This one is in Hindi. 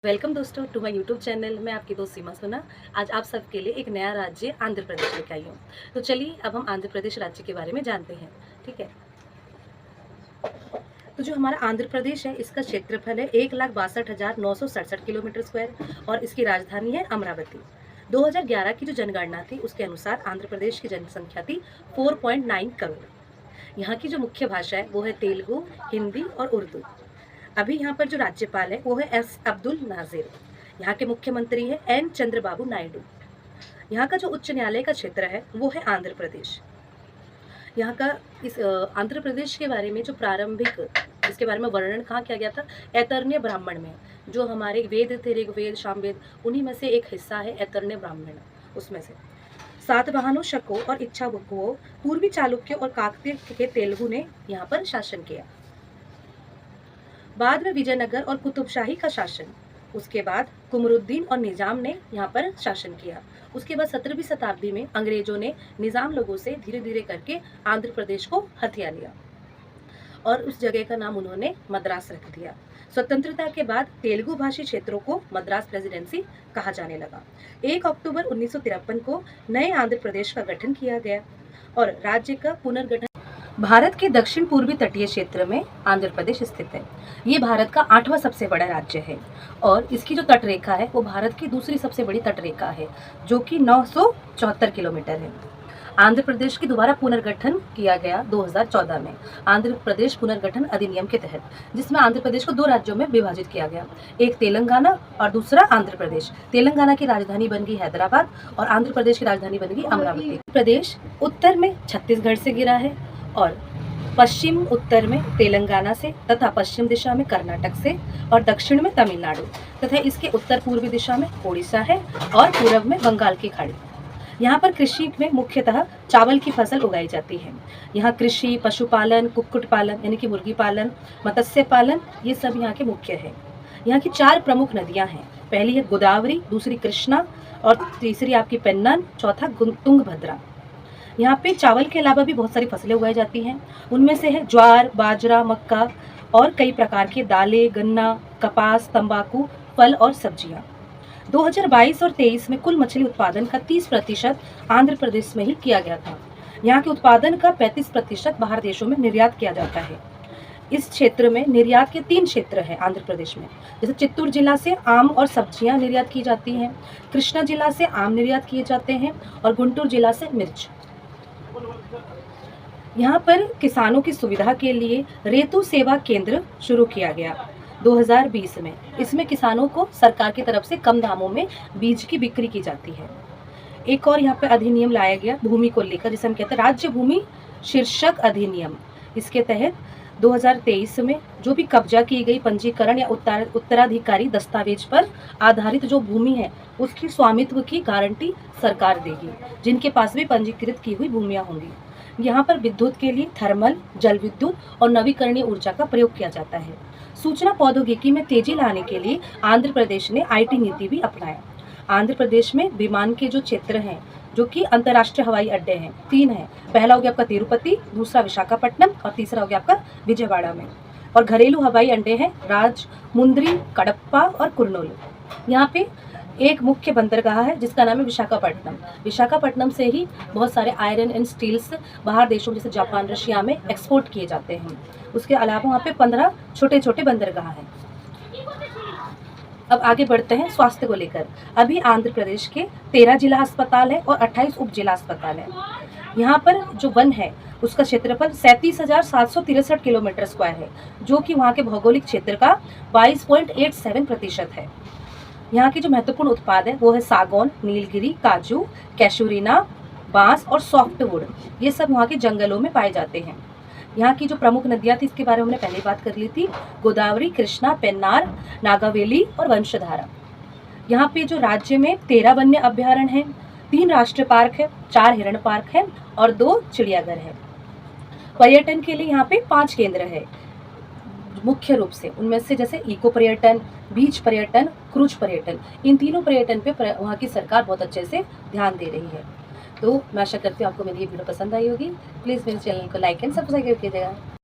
वेलकम दोस्तों टू माय यूट्यूब चैनल। मैं आपकी दोस्त सीमा सोना आज आप सबके लिए एक नया राज्य आंध्र प्रदेश लेकर आई हूँ। तो चलिए अब हम आंध्र प्रदेश राज्य के बारे में जानते हैं। ठीक है, तो जो हमारा आंध्र प्रदेश है इसका क्षेत्रफल है 1,62,967 किलोमीटर स्क्वायर और इसकी राजधानी है अमरावती। 2011 की जो जनगणना थी उसके अनुसार आंध्र प्रदेश की जनसंख्या थी 4.9 करोड़। यहाँ की जो मुख्य भाषा है वो है तेलुगु, हिंदी और उर्दू। अभी यहाँ पर जो राज्यपाल है वो है एस अब्दुल नाजिर। यहाँ के मुख्यमंत्री है एन चंद्रबाबू नायडू। यहाँ का जो उच्च न्यायालय का क्षेत्र है वो है आंध्र प्रदेश। यहाँ का इस आंध्र प्रदेश के बारे में जो प्रारंभिक इसके बारे में वर्णन कहाँ किया गया था, ऐतरण्य ब्राह्मण में। जो हमारे वेद थे, ऋग्वेद, सामवेद, उन्हीं में से एक हिस्सा है ऐतरण्य ब्राह्मण। उसमें से सातवाहनों, शकों और इक्ष्वाकुओं, पूर्वी चालुक्य और काकतीय के तेलुगु ने यहाँ पर शासन किया। बाद में विजयनगर और कुतुबशाही का शासन, उसके बाद कुमरुद्दीन और निजाम ने यहाँ पर शासन किया। उसके बाद 17वीं शताब्दी में अंग्रेजों ने निजाम लोगों से धीरे धीरे करके आंध्र प्रदेश को हथिया लिया और उस जगह का नाम उन्होंने मद्रास रख दिया। स्वतंत्रता के बाद तेलुगु भाषी क्षेत्रों को मद्रास प्रेसिडेंसी कहा जाने लगा। 1 अक्टूबर 1953 को नए आंध्र प्रदेश का गठन किया गया और राज्य का पुनर्गठन। भारत के दक्षिण पूर्वी तटीय क्षेत्र में आंध्र प्रदेश स्थित है। ये भारत का 8वां सबसे बड़ा राज्य है और इसकी जो तटरेखा है वो भारत की दूसरी सबसे बड़ी तटरेखा है जो कि 974 किलोमीटर है। आंध्र प्रदेश की दोबारा पुनर्गठन किया गया 2014 में आंध्र प्रदेश पुनर्गठन अधिनियम के तहत, जिसमें आंध्र प्रदेश को 2 राज्यों में विभाजित किया गया, एक तेलंगाना और दूसरा आंध्र प्रदेश। तेलंगाना की राजधानी बन गई हैदराबाद और आंध्र प्रदेश की राजधानी बन गई अमरावती। प्रदेश उत्तर में छत्तीसगढ़ से घिरा है और पश्चिम उत्तर में तेलंगाना से तथा पश्चिम दिशा में कर्नाटक से और दक्षिण में तमिलनाडु तथा इसके उत्तर पूर्वी दिशा में ओडिशा है और पूर्व में बंगाल की खाड़ी। यहाँ पर कृषि में मुख्यतः चावल की फसल उगाई जाती है। यहाँ कृषि, पशुपालन, कुक्कुट पालन यानी कि मुर्गी पालन, मत्स्य पालन, ये सब यहाँ के मुख्य है। यहाँ की 4 प्रमुख नदियाँ हैं। पहली है गोदावरी, दूसरी कृष्णा और तीसरी आपकी पेन्नन, चौथा तुंगभद्रा। यहाँ पे चावल के अलावा भी बहुत सारी फसलें उगाई जाती हैं। उनमें से है ज्वार, बाजरा, मक्का और कई प्रकार के दालें, गन्ना, कपास, तंबाकू, फल और सब्जियाँ। 2022 और 23 में कुल मछली उत्पादन का 30% आंध्र प्रदेश में ही किया गया था। यहाँ के उत्पादन का 35% बाहर देशों में निर्यात किया जाता है। इस क्षेत्र में निर्यात के 3 क्षेत्र हैं आंध्र प्रदेश में। जैसे चित्तूर जिला से आम और सब्जियां निर्यात की जाती हैं, कृष्णा जिला से आम निर्यात किए जाते हैं और गुंटूर जिला से मिर्च। यहाँ पर किसानों की सुविधा के लिए रेतु सेवा केंद्र शुरू किया गया 2020 में। इसमें किसानों को सरकार की तरफ से कम दामों में बीज की बिक्री की जाती है। एक और यहाँ पे अधिनियम लाया गया भूमि को लेकर, जिसे हम कहते हैं राज्य भूमि शीर्षक अधिनियम। इसके तहत 2023 में जो भी कब्जा की गई पंजीकरण या उत्तराधिकारी दस्तावेज पर आधारित जो भूमि है उसकी स्वामित्व की गारंटी सरकार देगी, जिनके पास भी पंजीकृत की हुई भूमियां होंगी। यहाँ पर विद्युत के लिए थर्मल, जल विद्युत और नवीकरणीय ऊर्जा का प्रयोग किया जाता है। सूचना प्रौद्योगिकी में तेजी लाने के लिए आंध्र प्रदेश ने IT नीति भी अपनाया। आंध्र प्रदेश में विमान के जो क्षेत्र हैं, जो कि अंतर्राष्ट्रीय हवाई अड्डे हैं, 3 हैं। पहला हो गया आपका तिरुपति, दूसरा विशाखापट्टनम और तीसरा हो गया आपका विजयवाड़ा में। और घरेलू हवाई अड्डे हैं राजमुंद्री, कडप्पा और कुर्नूल। यहाँ पे एक मुख्य बंदरगाह है जिसका नाम है विशाखापट्टनम। विशाखापट्टनम से ही बहुत सारे आयरन एंड स्टील्स बाहर देशों जैसे जापान, रशिया में एक्सपोर्ट किए जाते हैं। उसके अलावा वहाँ पे 15 छोटे छोटे बंदरगाह हैं। अब आगे बढ़ते हैं स्वास्थ्य को लेकर। अभी आंध्र प्रदेश के 13 जिला अस्पताल है और 28 उप जिला अस्पताल है। यहाँ पर जो वन है उसका क्षेत्रफल 37,763 किलोमीटर स्क्वायर है, जो कि वहाँ के भौगोलिक क्षेत्र का 22.87% है। यहाँ के जो महत्वपूर्ण उत्पाद है वो है सागौन, नीलगिरी, काजू, कैशूरिना, बांस और सॉफ्टवुड। ये सब वहाँ के जंगलों में पाए जाते हैं। यहाँ की जो प्रमुख नदियाँ थी इसके बारे में हमने पहले बात कर ली थी, गोदावरी, कृष्णा, पेन्नार, नागावेली और वंशधारा। यहाँ पे जो राज्य में 13 वन्य अभ्यारण्य हैं, 3 राष्ट्रीय पार्क है, 4 हिरण पार्क है और 2 चिड़ियाघर है। पर्यटन के लिए यहाँ पे 5 केंद्र है मुख्य रूप से। उनमें से जैसे इको पर्यटन, बीच पर्यटन, क्रूज पर्यटन, इन तीनों पर्यटन पे वहाँ की सरकार बहुत अच्छे से ध्यान दे रही है। तो मैं आशा करती हूँ आपको मेरी ये वीडियो पसंद आई होगी। प्लीज़ मेरे चैनल को लाइक एंड सब्सक्राइब कीजिएगा।